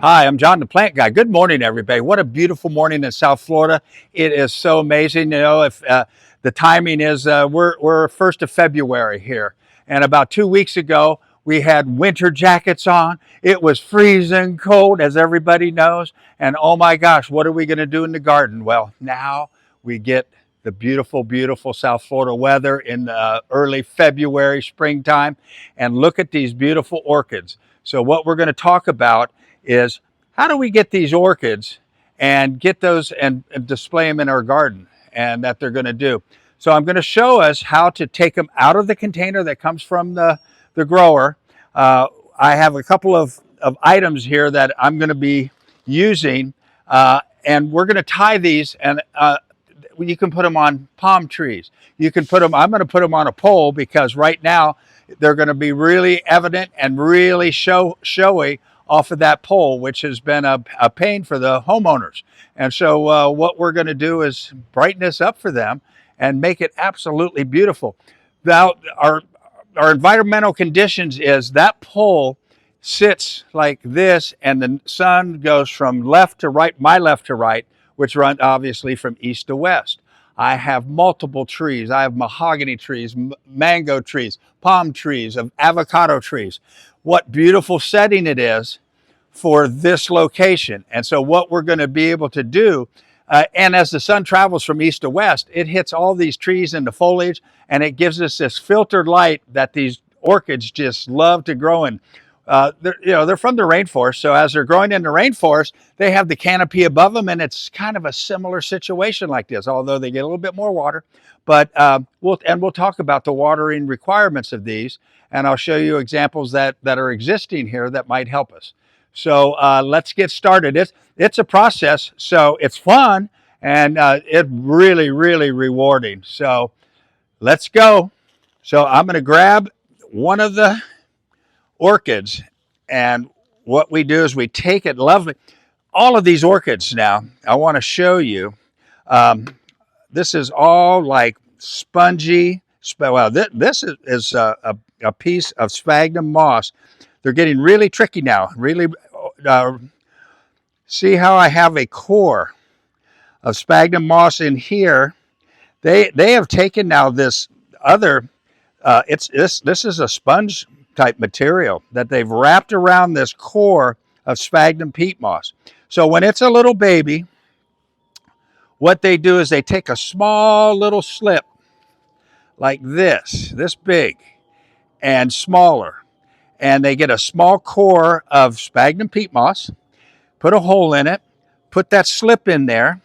Hi, I'm John the Plant Guy. Good morning, everybody. What a beautiful morning in South Florida. It is so amazing. You know, if the timing is, we're 1st of February here. And about 2 weeks ago, we had winter jackets on. It was freezing cold, as everybody knows. And oh my gosh, what are we going to do in the garden? Well, now we get the beautiful, beautiful South Florida weather in early February, springtime. And look at these beautiful orchids. So what we're going to talk about is how do we get these orchids and get those and display them in our garden, and that they're going to do. So I'm going to show us how to take them out of the container that comes from the grower. I have a couple of items here that I'm going to be using, and we're going to tie these, and you can put them on palm trees. You can put them, I'm going to put them on a pole because right now they're going to be really evident and really showy off of that pole, which has been a pain for the homeowners. And so what we're going to do is brighten this up for them and make it absolutely beautiful. Now, our environmental conditions is that pole sits like this, and the sun goes from left to right, my left to right, which run obviously from east to west. I have multiple trees. I have mahogany trees, mango trees, palm trees, avocado trees. What beautiful setting it is for this location. And so what we're going to be able to do, and as the sun travels from east to west, it hits all these trees in the foliage, and it gives us this filtered light that these orchids just love to grow in. They're from the rainforest, so as they're growing in the rainforest, they have the canopy above them, and it's kind of a similar situation like this, although they get a little bit more water. But we'll talk about the watering requirements of these, and I'll show you examples that are existing here that might help us. So let's get started. It's a process, so it's fun, and it's really, really rewarding. So let's go. So I'm going to grab one of the orchids, and what we do is we take it lovely. All of these orchids now, I want to show you. This is all like spongy. Well, this is a piece of sphagnum moss. They're getting really tricky now. Really, see how I have a core of sphagnum moss in here. They have taken now this other. This is a sponge type material that they've wrapped around this core of sphagnum peat moss. So when it's a little baby, what they do is they take a small little slip like this big and smaller, and they get a small core of sphagnum peat moss, put a hole in it, put that slip in there,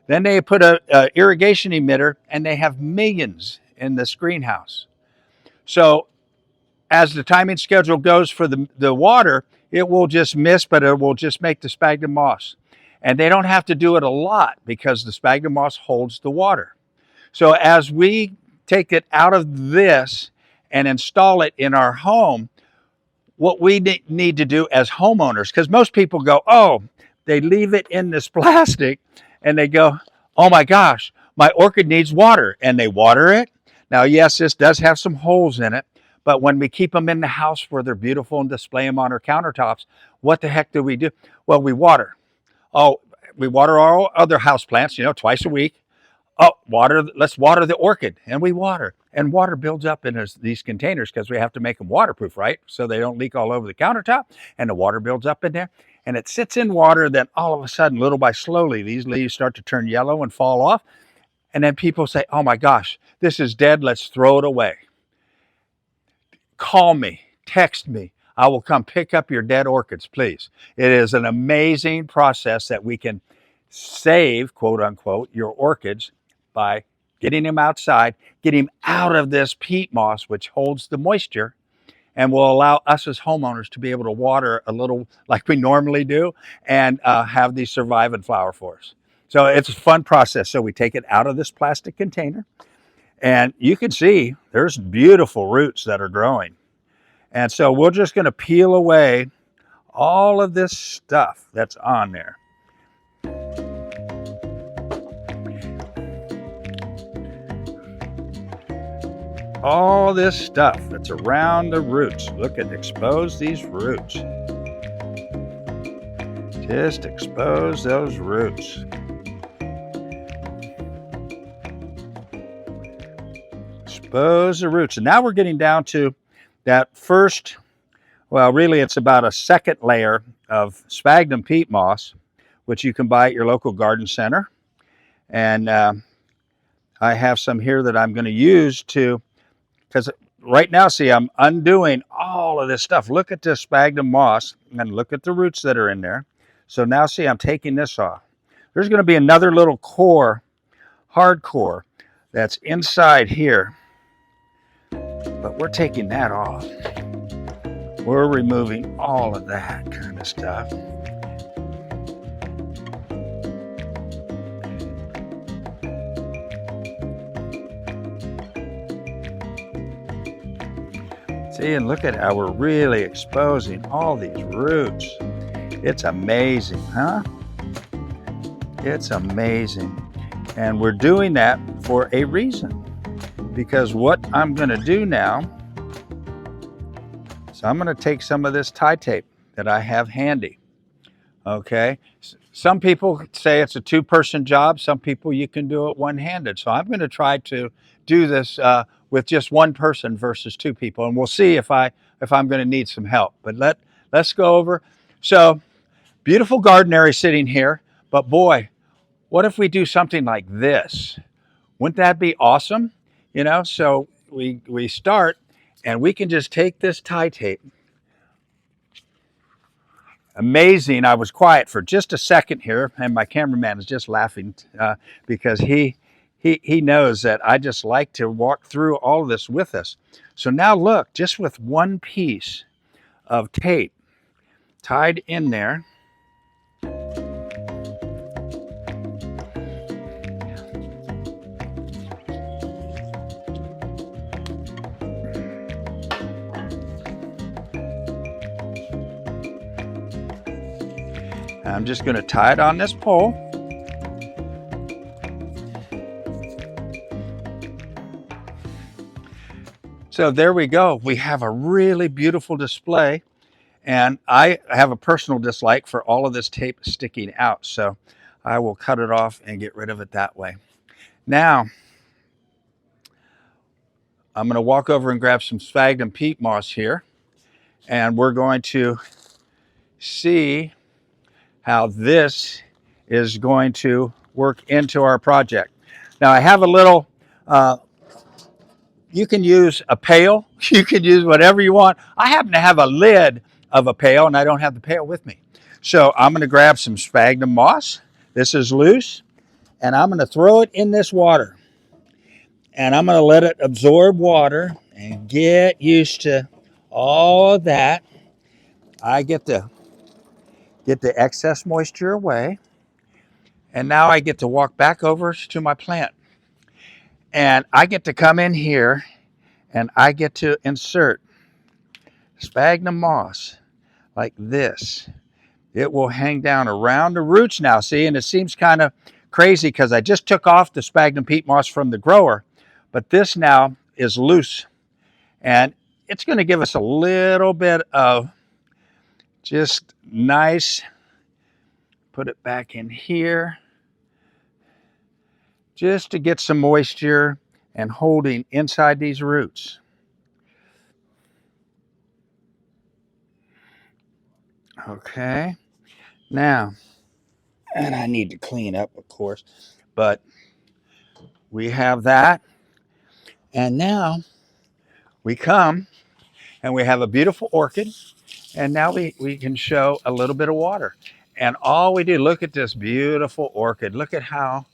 then they put a irrigation emitter, and they have millions in this greenhouse. So as the timing schedule goes for the water, it will just miss, but it will just make the sphagnum moss. And they don't have to do it a lot because the sphagnum moss holds the water. So as we take it out of this and install it in our home, what we need to do as homeowners, because most people go, oh, they leave it in this plastic and they go, oh my gosh, my orchid needs water, and they water it. Now, yes, this does have some holes in it, but when we keep them in the house where they're beautiful and display them on our countertops, what the heck do we do? Well, we water. Oh, we water all other house plants, twice a week. Oh, let's water the orchid, and we water. And water builds up in these containers because we have to make them waterproof, right? So they don't leak all over the countertop, and the water builds up in there. And it sits in water, then all of a sudden, little by slowly, these leaves start to turn yellow and fall off. And then people say, oh my gosh, this is dead, let's throw it away. Call me, text me. I will come pick up your dead orchids, please. It is an amazing process that we can save, quote unquote, your orchids by getting them outside, getting them out of this peat moss, which holds the moisture, and will allow us as homeowners to be able to water a little like we normally do, and have these survive and flower for us. So it's a fun process. So we take it out of this plastic container, and you can see there's beautiful roots that are growing. And so we're just going to peel away all of this stuff that's on there. All this stuff that's around the roots. Look at, expose these roots. Just expose those roots. Expose the roots. And now we're getting down to that first, well, really it's about a second layer of sphagnum peat moss, which you can buy at your local garden center. And I have some here that I'm going to use to, because right now, see, I'm undoing all of this stuff. Look at this sphagnum moss and look at the roots that are in there. So now, see, I'm taking this off. There's going to be another little core, hard core, that's inside here. But we're taking that off. We're removing all of that kind of stuff. See, and look at how we're really exposing all these roots. It's amazing, huh? It's amazing. And we're doing that for a reason. Because what I'm going to do now, so I'm going to take some of this tie tape that I have handy. Okay. Some people say it's a two-person job. Some people you can do it one-handed. So I'm going to try to do this with just one person versus two people, and we'll see if I'm going to need some help. But let's go over. So beautiful garden area sitting here, but boy, what if we do something like this? Wouldn't that be awesome? You know, so we start, and we can just take this tie tape. Amazing. I was quiet for just a second here, and my cameraman is just laughing because he knows that I just like to walk through all of this with us. So now look, just with one piece of tape tied in there, I'm just going to tie it on this pole. So there we go. We have a really beautiful display, and I have a personal dislike for all of this tape sticking out, so I will cut it off and get rid of it that way. Now, I'm going to walk over and grab some sphagnum peat moss here, and we're going to see how this is going to work into our project. Now I have a little, you can use a pail, you can use whatever you want. I happen to have a lid of a pail, and I don't have the pail with me. So I'm going to grab some sphagnum moss. This is loose, and I'm going to throw it in this water. And I'm going to let it absorb water and get used to all of that. I get the excess moisture away. And now I get to walk back over to my plant. And I get to come in here and I get to insert sphagnum moss like this. It will hang down around the roots now, see? And it seems kind of crazy because I just took off the sphagnum peat moss from the grower, but this now is loose. And it's going to give us a little bit of just nice, put it back in here, just to get some moisture and holding inside these roots. Okay, now, and I need to clean up, of course, but we have that. And now we come and we have a beautiful orchid, and now we can show a little bit of water. And all we do, look at this beautiful orchid. Look at how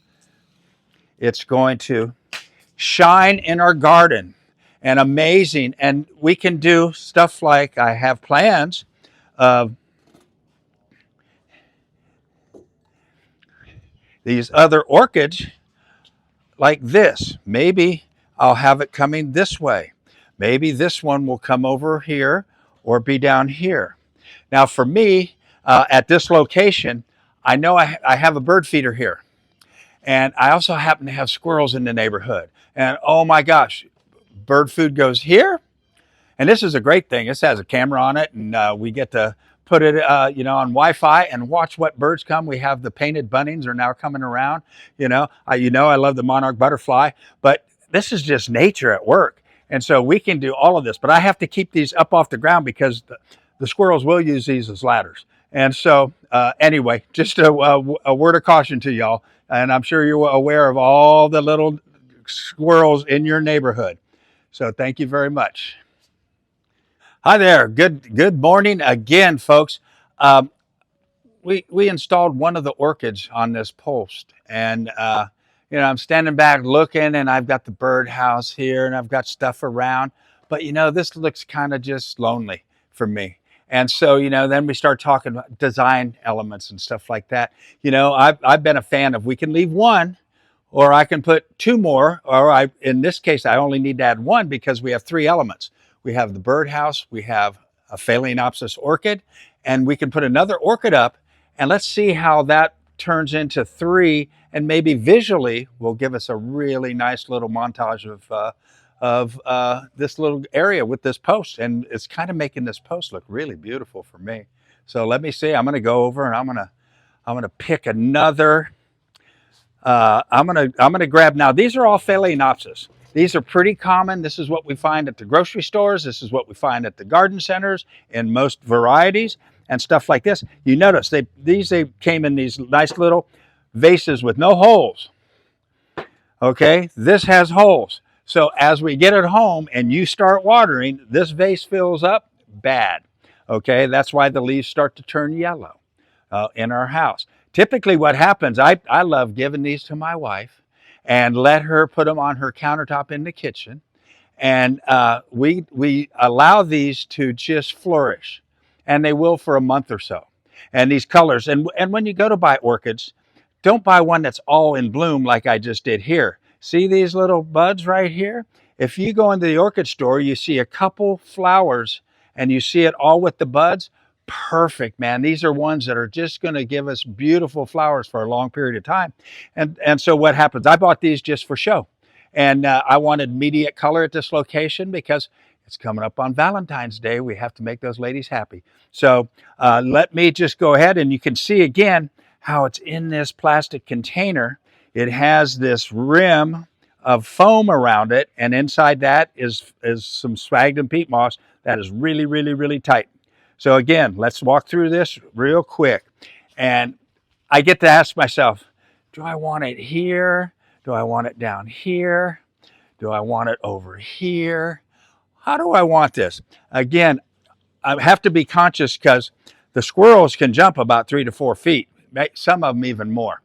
it's going to shine in our garden, and amazing. And we can do stuff like, I have plans of these other orchids like this. Maybe I'll have it coming this way. Maybe this one will come over here or be down here. Now for me, at this location, I know I have a bird feeder here. And I also happen to have squirrels in the neighborhood. And oh my gosh, bird food goes here. And this is a great thing. This has a camera on it, and we get to put it, you know, on Wi-Fi and watch what birds come. We have the painted buntings are now coming around. You know, I love the monarch butterfly, but this is just nature at work. And so we can do all of this, but I have to keep these up off the ground because the squirrels will use these as ladders. And so anyway, just a word of caution to y'all. And I'm sure you're aware of all the little squirrels in your neighborhood. So thank you very much. Hi there. Good morning again, folks. Um, we installed one of the orchids on this post, and you know, I'm standing back looking, and I've got the birdhouse here, and I've got stuff around, but you know, this looks kind of just lonely for me. And so, you know, then we start talking about design elements and stuff like that. You know, I've been a fan of we can leave one, or I can put two more, or in this case, I only need to add one because we have three elements. We have the birdhouse, we have a Phalaenopsis orchid, and we can put another orchid up, and let's see how that turns into three, and maybe visually will give us a really nice little montage of this little area with this post, and it's kind of making this post look really beautiful for me. So let me see. I'm going to go over and I'm going to pick another. I'm gonna grab now. These are all Phalaenopsis. These are pretty common. This is what we find at the grocery stores. This is what we find at the garden centers in most varieties and stuff like this. You notice they came in these nice little vases with no holes. Okay, this has holes. So as we get it home and you start watering, this vase fills up bad. Okay, that's why the leaves start to turn yellow in our house. Typically what happens, I love giving these to my wife and let her put them on her countertop in the kitchen. And we allow these to just flourish, and they will for a month or so. And these colors, and when you go to buy orchids, don't buy one that's all in bloom like I just did here. See these little buds right here? If you go into the orchid store, you see a couple flowers and you see it all with the buds, perfect, man. These are ones that are just going to give us beautiful flowers for a long period of time. And so what happens? I bought these just for show. And I wanted immediate color at this location because it's coming up on Valentine's Day. We have to make those ladies happy. So let me just go ahead, and you can see again how it's in this plastic container. It has this rim of foam around it, and inside that is some sphagnum peat moss that is really, really, really tight. So again, let's walk through this real quick. And I get to ask myself, do I want it here? Do I want it down here? Do I want it over here? How do I want this? Again, I have to be conscious because the squirrels can jump about 3 to 4 feet, some of them even more.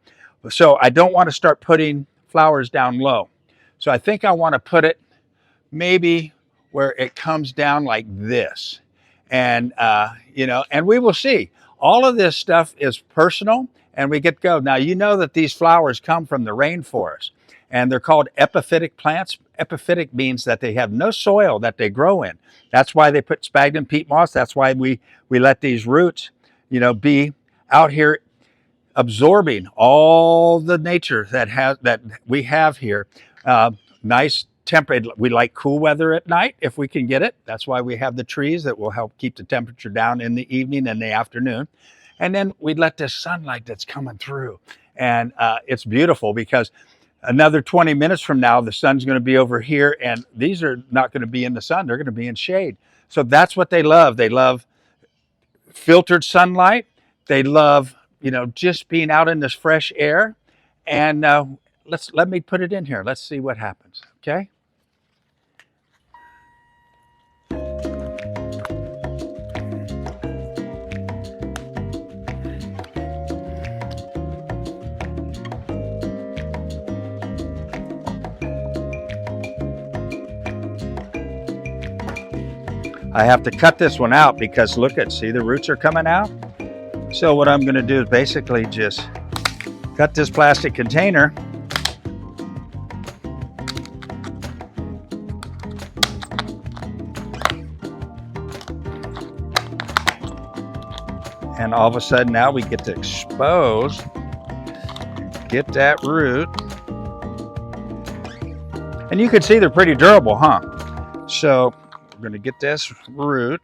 So I don't want to start putting flowers down low. So I think I want to put it maybe where it comes down like this. And, you know, and we will see. All of this stuff is personal, and we get to go. Now, you know that these flowers come from the rainforest, and they're called epiphytic plants. Epiphytic means that they have no soil that they grow in. That's why they put sphagnum peat moss. That's why we let these roots, you know, be out here absorbing all the nature that we have here. Nice temperature. We like cool weather at night if we can get it. That's why we have the trees that will help keep the temperature down in the evening and the afternoon. And then we let the sunlight that's coming through. And it's beautiful because another 20 minutes from now, the sun's going to be over here, and these are not going to be in the sun. They're going to be in shade. So that's what they love. They love filtered sunlight. They love, you know, just being out in this fresh air. And let me put it in here. Let's see what happens. Okay. I have to cut this one out because look at, see the roots are coming out. So what I'm going to do is basically just cut this plastic container and all of a sudden now we get to expose, get that root. And you can see they're pretty durable, huh? So we're going to get this root.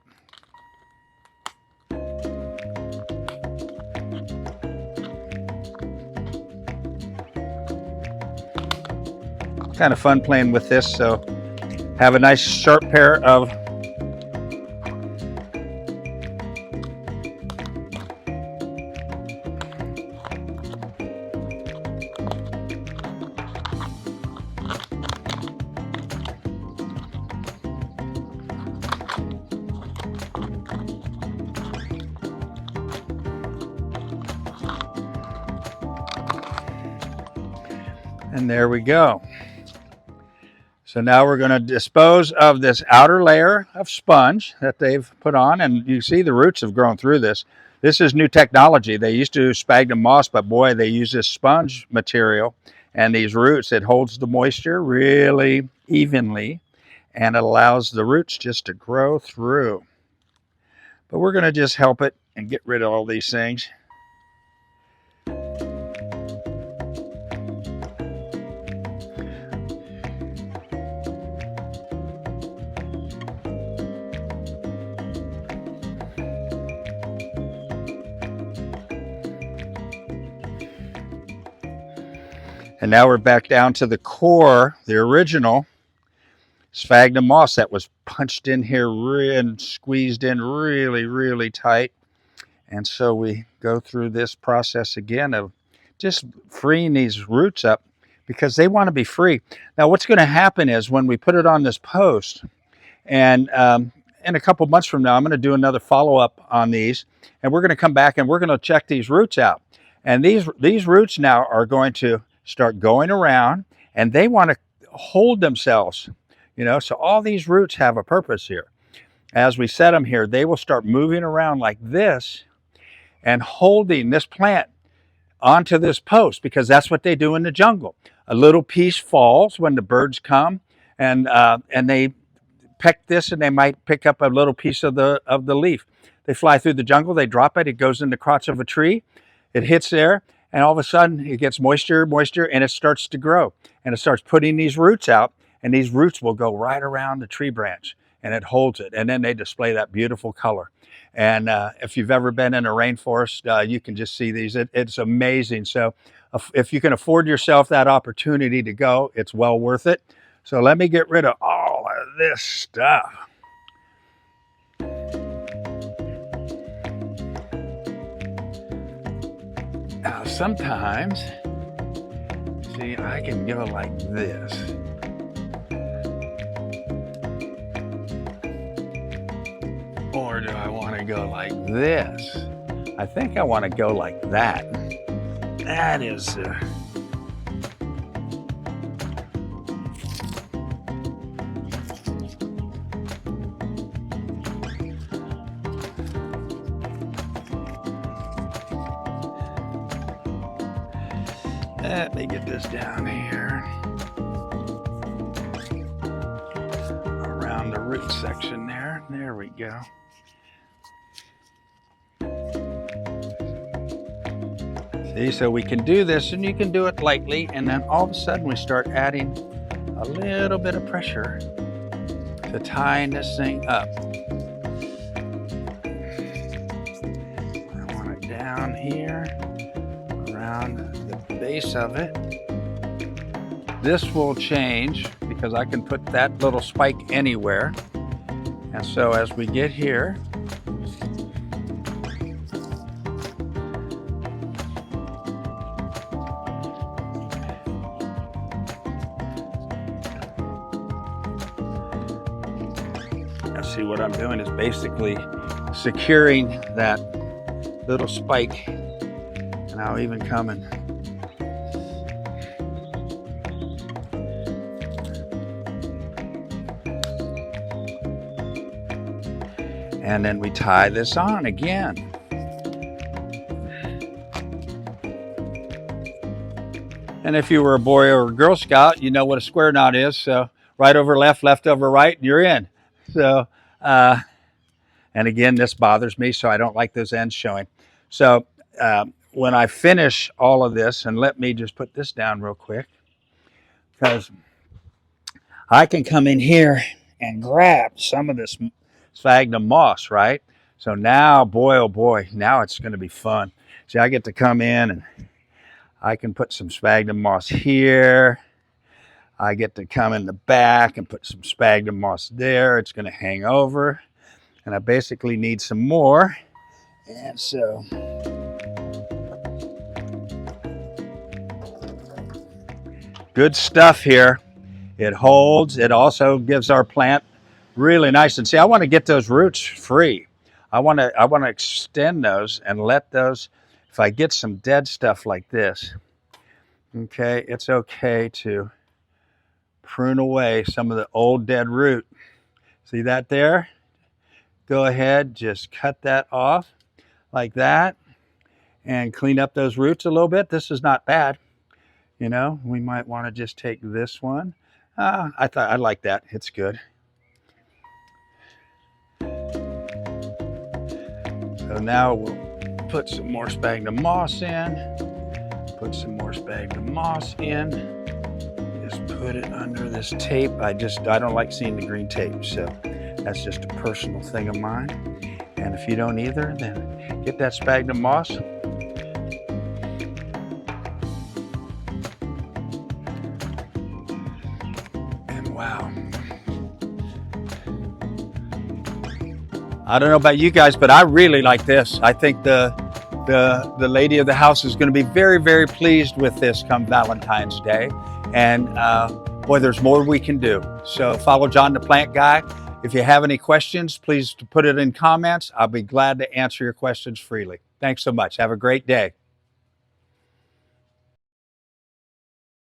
kind of fun playing with this. So have a nice sharp pair of and there we go. So now we're going to dispose of this outer layer of sponge that they've put on, and you see the roots have grown through this. This is new technology. They used to use sphagnum moss, but boy, they use this sponge material and these roots. It holds the moisture really evenly, and it allows the roots just to grow through. But we're going to just help it and get rid of all these things. And now we're back down to the core, the original sphagnum moss that was punched in here and squeezed in really, really tight. And so we go through this process again of just freeing these roots up because they want to be free. Now what's going to happen is when we put it on this post, and in a couple months from now, I'm going to do another follow-up on these, and we're going to come back and we're going to check these roots out. And these roots now are going to start going around, and they want to hold themselves, you know. So all these roots have a purpose here. As we set them here, they will start moving around like this and holding this plant onto this post, because that's what they do in the jungle. A little piece falls when the birds come, and they peck this, and they might pick up a little piece of the leaf. They fly through the jungle, they drop it, it goes in the crotch of a tree, it hits there, and all of a sudden it gets moisture, and it starts to grow, and it starts putting these roots out, and these roots will go right around the tree branch, and it holds it, and then they display that beautiful color. And if you've ever been in a rainforest, you can just see these. It's amazing. So if you can afford yourself that opportunity to go, it's well worth it. So let me get rid of all of this stuff. Now sometimes, see, I can go like this. Or do I want to go like this? I think I want to go like that. That is... Let me get this down here. Around the root section there. There we go. See, so we can do this, and you can do it lightly, and then all of a sudden we start adding a little bit of pressure to tying this thing up. I want it down here, around the base of it. This will change because I can put that little spike anywhere. And so as we get here, see what I'm doing is basically securing that little spike, and I'll even come and then we tie this on again. And if you were a boy or a Girl Scout, you know what a square knot is. So right over left, left over right, you're in. So, and again, this bothers me, so I don't like those ends showing. So when I finish all of this, and let me just put this down real quick, because I can come in here and grab some of this sphagnum moss, right? So now, boy, oh boy, now it's going to be fun. See, I get to come in and I can put some sphagnum moss here. I get to come in the back and put some sphagnum moss there. It's going to hang over. And I basically need some more. And so good stuff here. It holds. It also gives our plant really nice. And see, I want to get those roots free. I want to extend those and let those, if I get some dead stuff like this, okay, it's okay to prune away some of the old dead root. See that there? Go ahead, just cut that off like that and clean up those roots a little bit. This is not bad. You know, we might want to just take this one. I like that. It's good. So now we'll put some more sphagnum moss in. Put some more sphagnum moss in. Just put it under this tape. I don't like seeing the green tape, so that's just a personal thing of mine. And if you don't either, then get that sphagnum moss. And wow. I don't know about you guys, but I really like this. I think the lady of the house is going to be very, very pleased with this come Valentine's Day. And boy, there's more we can do. So follow John the Plant Guy. If you have any questions, please put it in comments. I'll be glad to answer your questions freely. Thanks so much. Have a great day.